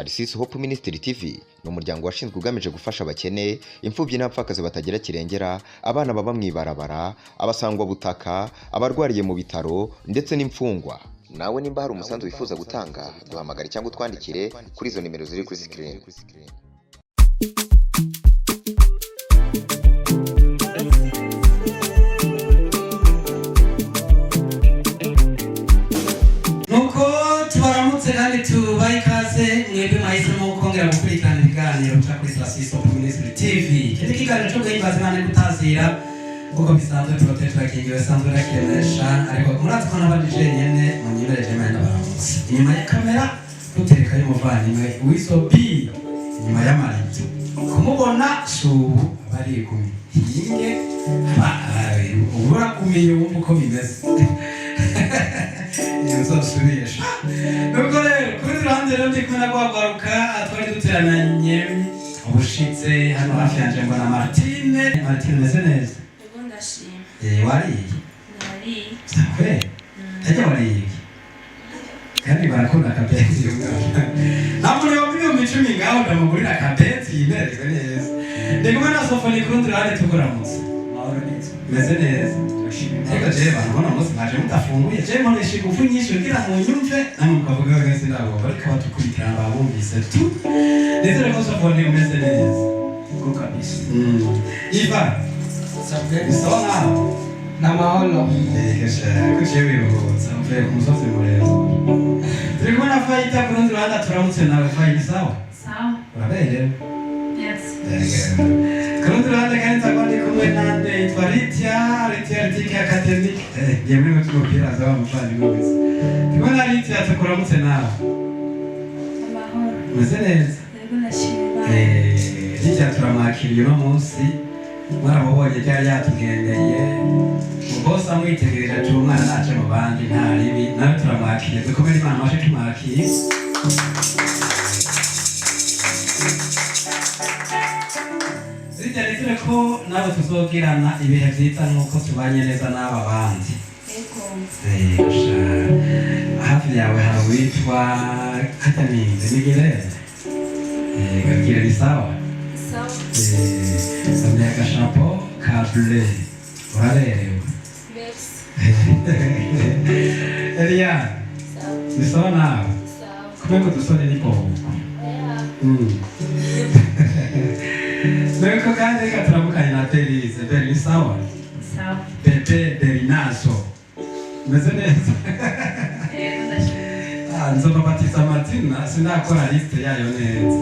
Tarcisse Hope Ministry TV ni umuryango washinzwe ugamije gufasha abakene, imfubyi n'abapfakazi batagira kirengera, abana baba mwibarabara, abasangwa butaka, abarwariye mu bitaro ndetse n'imfungwa. Nawe nimba hari umusanzu wifuza gutanga, duhamagare cyangwa utwandikire kuri izo nimero ziri kuri screen. Kandi tubaye ikaze mwebwe mwahisemo kongera gukurikirana ibiganiro bya kuri Tarcisse Hope Ministry TV. Iki kiganiro cyo guhimbaza Imana gutazira uko bisanzwe tubatera kingiwe sanzwe rakemesha, ariko murazi ko nabanje nyene mu nyibereje Imana baramutse. Inyuma ya kamera tutereka y'umuvandimwe Wisobi inyuma y'amarito. Kumubona shu bari kumwe. Hinge ubura kumenya uko bimeze. Yuzosubisha. Nuko rero kuri ruhande rero ndi kumwe na Gwagaruka twari duterananye ubushitse hano hafi yanje mbona Martine meze neza. Ego ndashima. Wari? Nari. Sawe. Tajya wari. Kandi barakunda kabenzi y'umwana. Namwe yo micumi ngaho ndamugurira kabenzi yimereze neza. Ndikumwe na Sofoni kurundi ruhande tukuramutse. Mahoro neza. Meze neza. Ego je bantu munsi naje mutafunguye je moneshe gufu nyinshi kugira mu nyumve namwe mukavuga wese nabo bariko batukurikirana babumvise tu ndetse ko Sofoni umeze neza ko kabisa. Iva sabwe sona na mahoro kesha kushewe samve kumusoze murero turiko na faita kurundi rwanda turamutse nawe faita sawa Sawa. urabere Yes. kurundi rwanda kandi takwandi kumwe nande twaritia ritike academic yemwe mutubwira za mufandi wese tubona ritia tukuramutse nawe Amahoro. meze neza. Ego ndashima. Ritia turamwakiriye uno munsi mwarabonye cyari yatugendeye ubose amwitegereje ati umwana nace mu bandi nta ribi nawe turamwakiriye dukomere Imana mashe tumwakiriye. Ritia ko nawe tuzogirana ibihe byiza nk'uko tubanye neza n'aba bandi. Ego. Hafi yawe hari uwitwa Kataminze Migirene. Gakire ni sawa? Sawa. Samia gashapo ka bleu. Uraberewe. Merci. Eliane, Sawa. ni sawa nawe? Sawa. Kumeko dusone niko huko. Nuko kandi reka turamukanye na Belize. Beli ni sawa? Sawa. Pepe Belinazo. Meze neza? Ego ndashima. Nzobabatiza amazina sinakora liste yayo neza.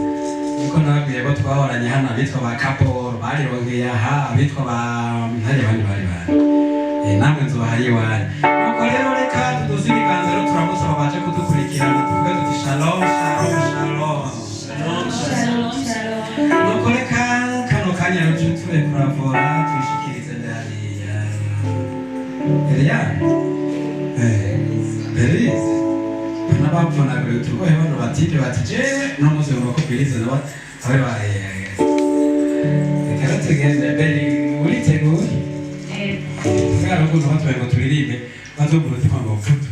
Niko nabwiye ko twahoranye hano abitwa ba Kaporo barirongeye aha abitwa ba ntari bari. Namwe nzobahaye iwanyu. Nuko rero reka tuduze ibiganiro turamusaba baje kudukurikirana tuvuge tuti shalom shalom shalom. Shalom. Shalom. Nuko reka kano kanya rero tuve kuravura twishikirize ndariya. Eliane. Belize. Nabavuna kuri tukohe bano batipe batije no muze ngo Belize nabo abe baye. Reka tugende Beli uriteguye. Ngara ko nbatwe ngo turirimbe bazobura twa ngo futu.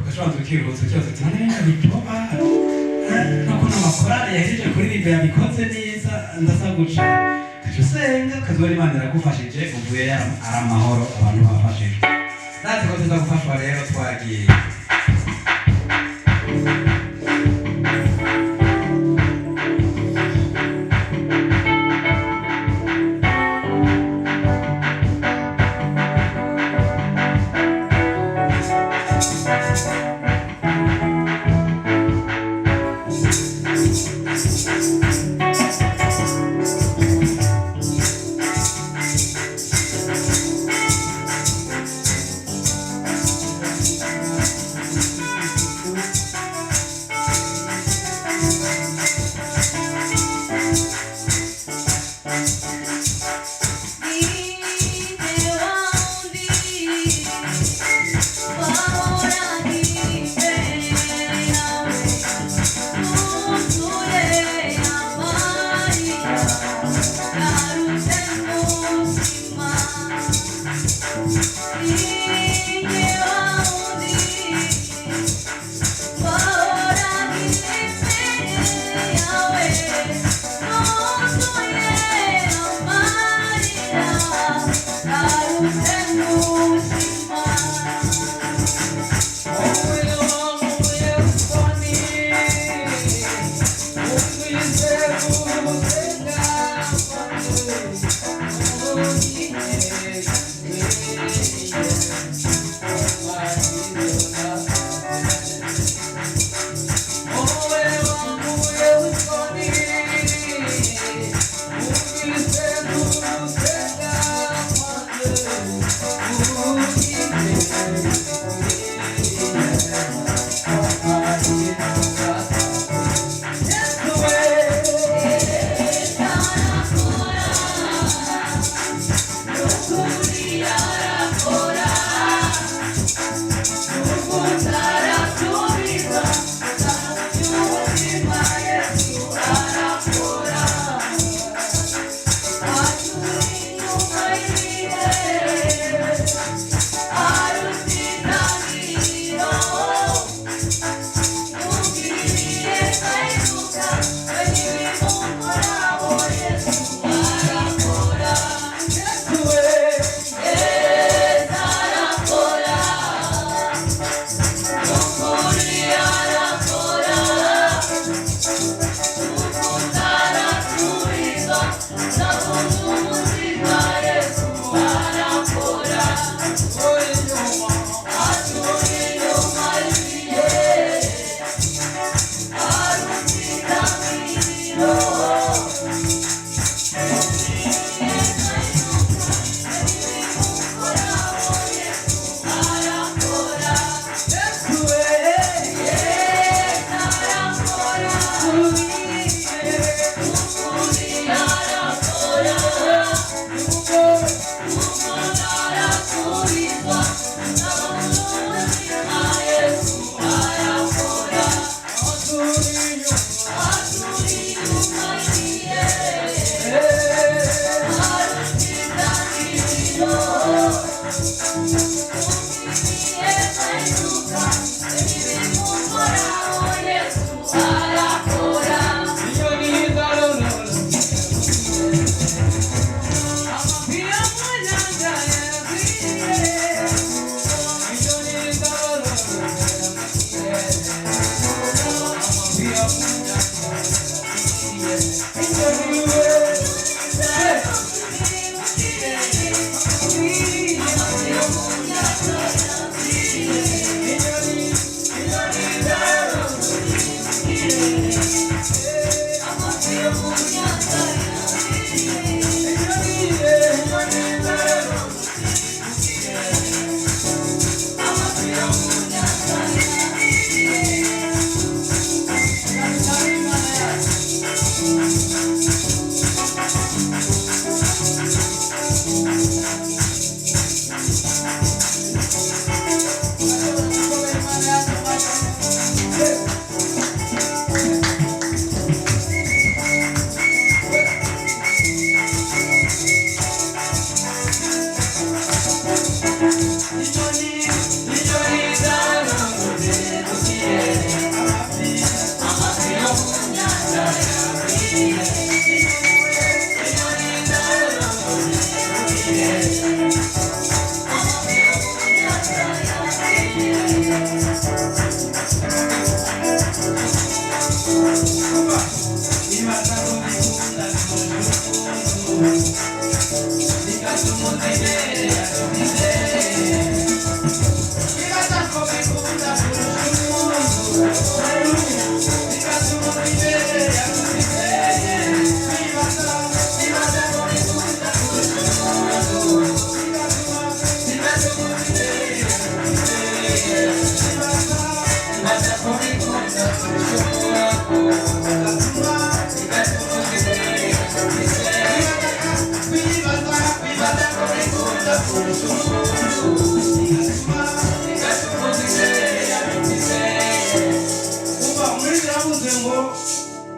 Gashobora tukirutse cyose cyane bitoba. Nako n'amakorari yahejeje kuririmba yabikoze neza ndasaguca. Kacusenga kazori Imana iragufashije uvuye ari amahoro abantu bafashije. Natwe ko tuzagufashwa rero twagiye.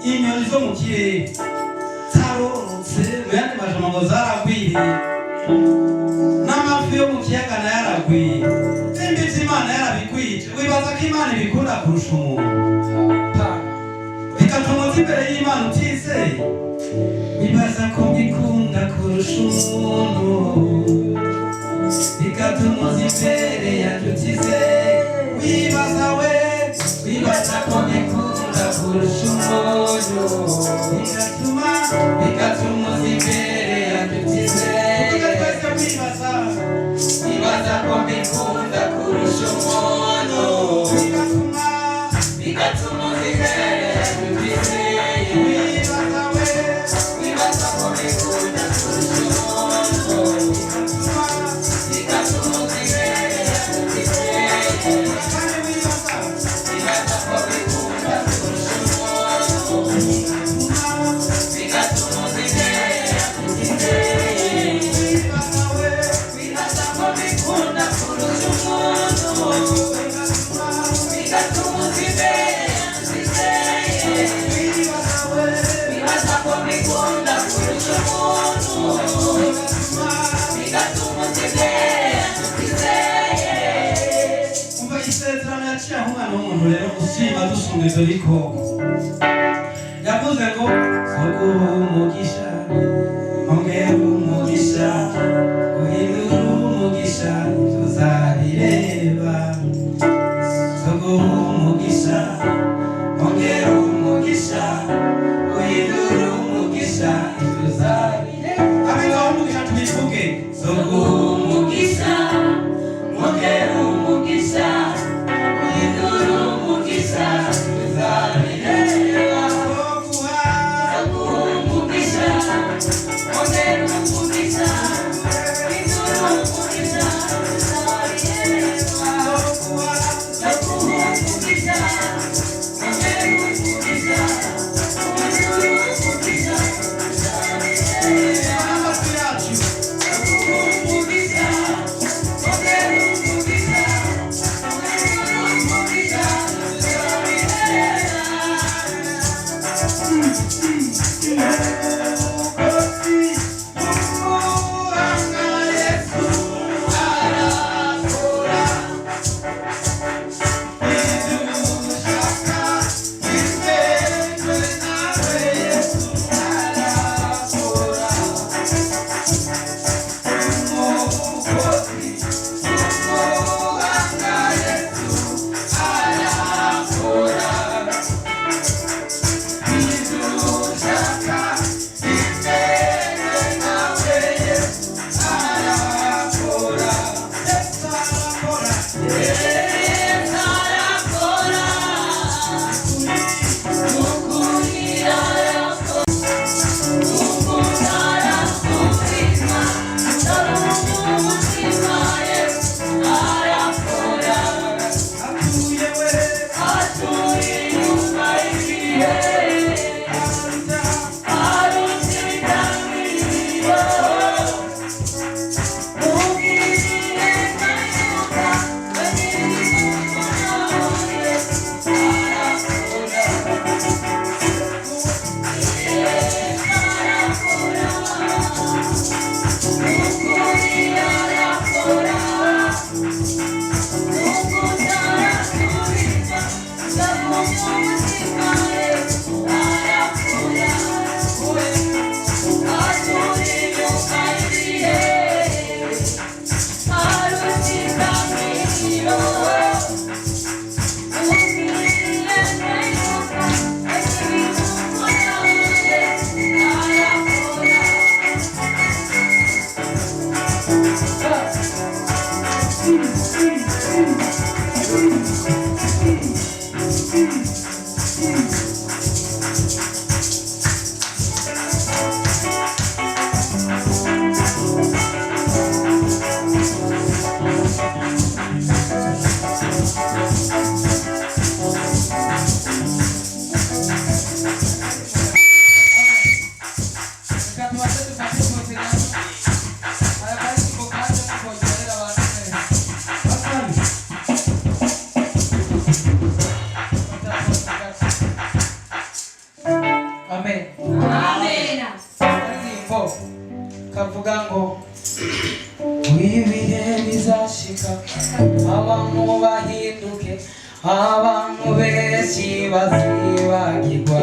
inyoni zo mu kirere zarorotse mu yandi majambo ngo zaragwiriye n'amafi yo mu kiyaga nayo aragwiriye n'imbi vy'Imana yarabigwije wibaza ko Imana ibikunda kurusha umuntu bigatuma uza imbere y'Imana utizeye wibaza ko mbikunda kurusha umuntu bigatuma uza imbere yanjye utizeye wibaza ko mbikunda kurusha umuntu bigatuma uza imbere yanjye utizeye wibaza ko mbikunda kurusha umuntu bigatuma uza imbere yanjye utizeye wibaza ko mbikunda kurusha umuntu bigatuma uza imbere yanjye utizeye wibaza ko mbikunda kurusha umuntu bigatuma uza imbere yanjye utizeye wibaza ko mbikunda kurusha umuntu bigatuma uza imbere yanjye utizeye wibaza ko mbikunda kurusha umuntu bigatuma uza imbere yanjye utizeye. Umva isezerano yaciye aho umwana w'umuntu rero gushima dusumba ivyo bikoko yavuze ngo zoguha umugisha ongera umugisha uhindura umugisha tuzabireba zoguha umugisha ongera umugisha uhindura umugisha tuzabireba abigaho umugisha tubivuge zoguha umugisha ongera umugisha uhindura umugisha tuzabireba zoguha umugisha ongera umugisha uhindura umugisha tuzabireba zoguha umugisha kavuga ngo ibihe bizashika abantu bahinduke abantu benshi bazibagirwa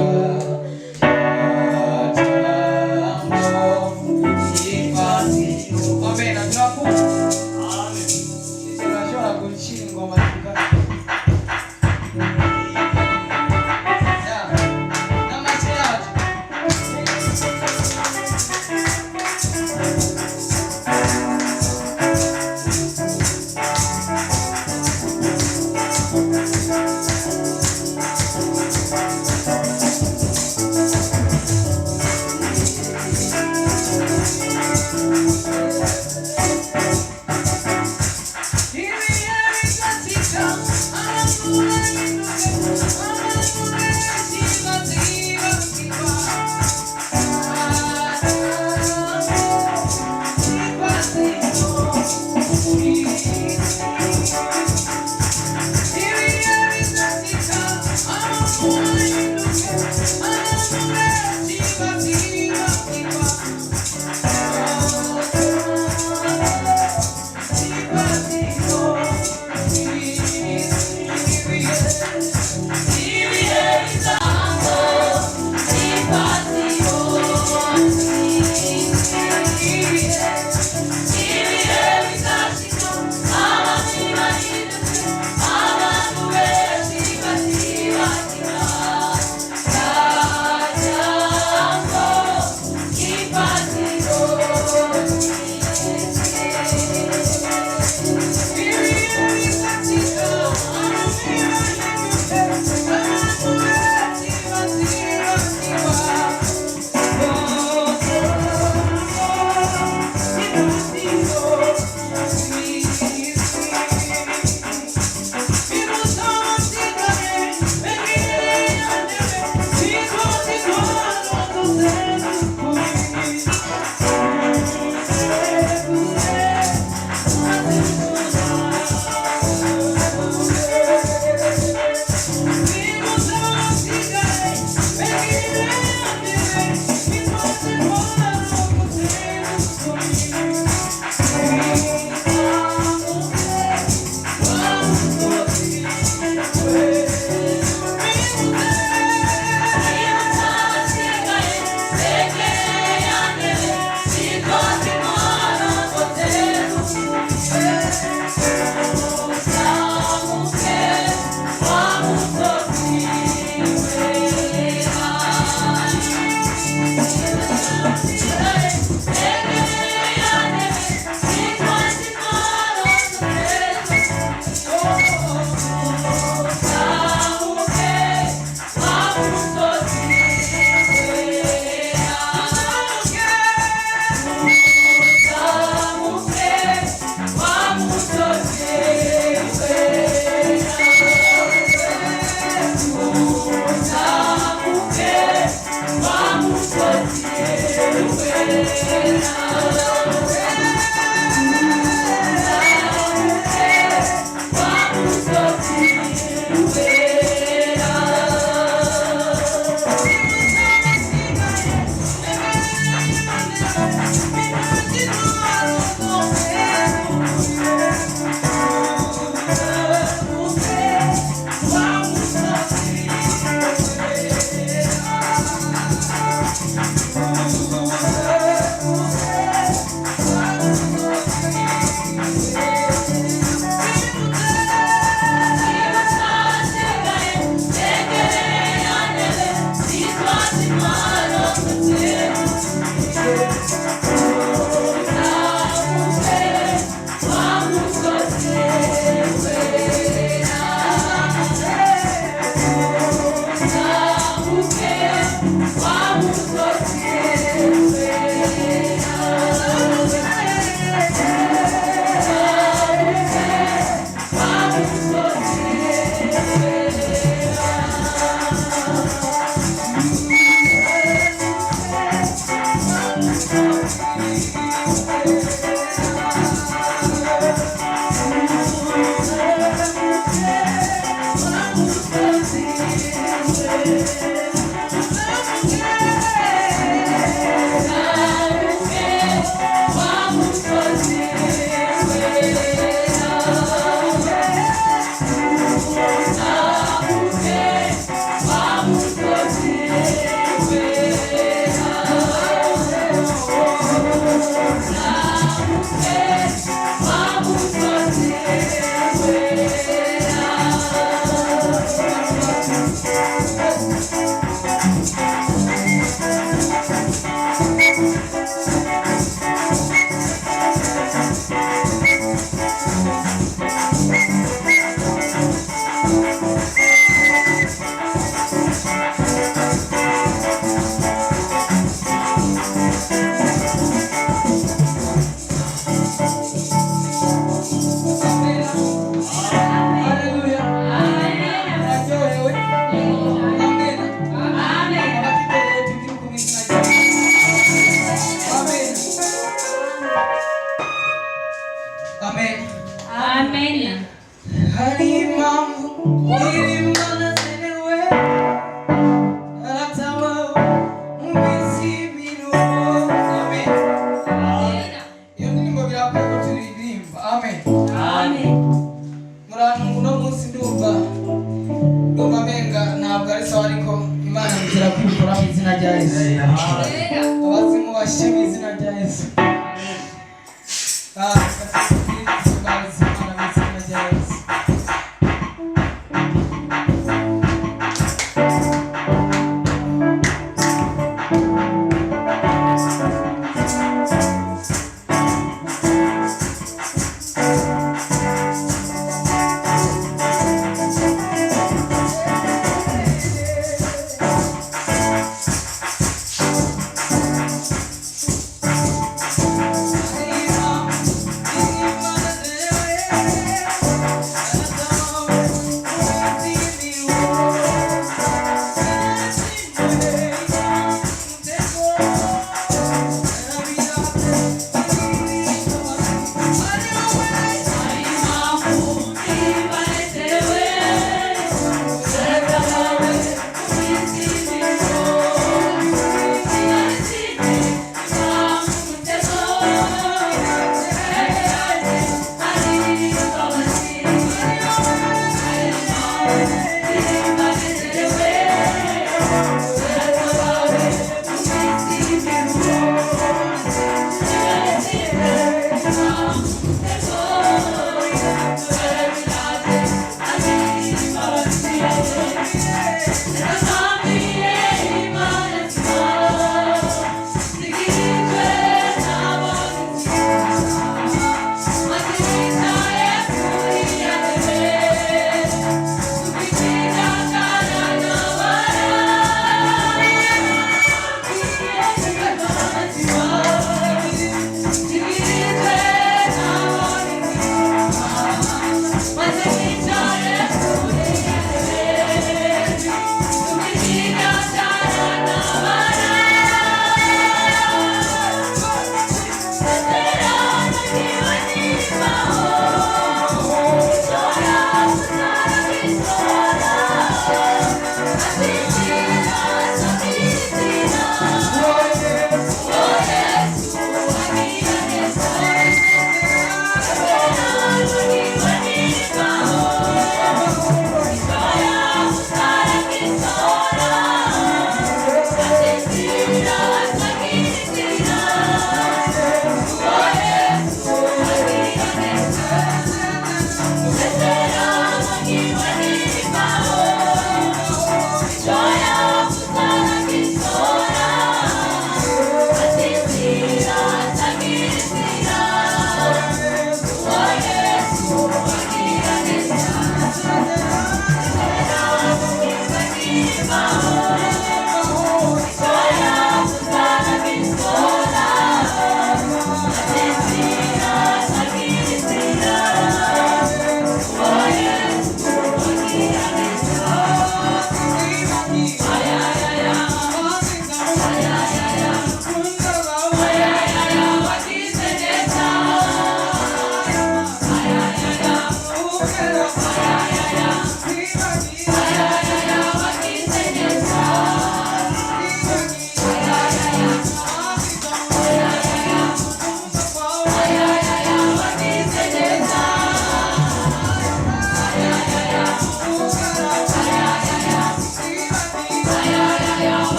Joy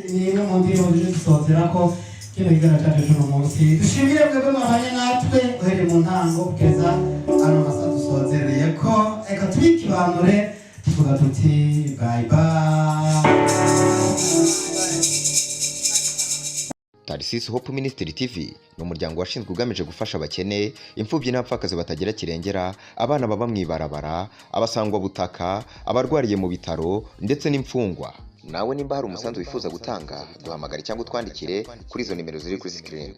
ni mu ndirimbo zije dusozerako kino kiganiro cyacu cy'uno munsi dushimire mwebwe mwabanye natwe uhereye mu ntango kugeza ano masaha dusozereye ko reka tubikibanure tuvuga tuti bye bye. Tarisisi Hope Ministry TV ni umuryango washinzwe ugamije gufasha abakene, imfubyi n'abapfakazi batagira kirengera, abana baba mwibarabara, abasangwa butaka, abarwariye mu bitaro ndetse n'imfungwa. Nawe nimba hari umusanzu wifuza gutanga, duhamagare cyangwa utwandikire kuri izo nimero ziri kuri screen.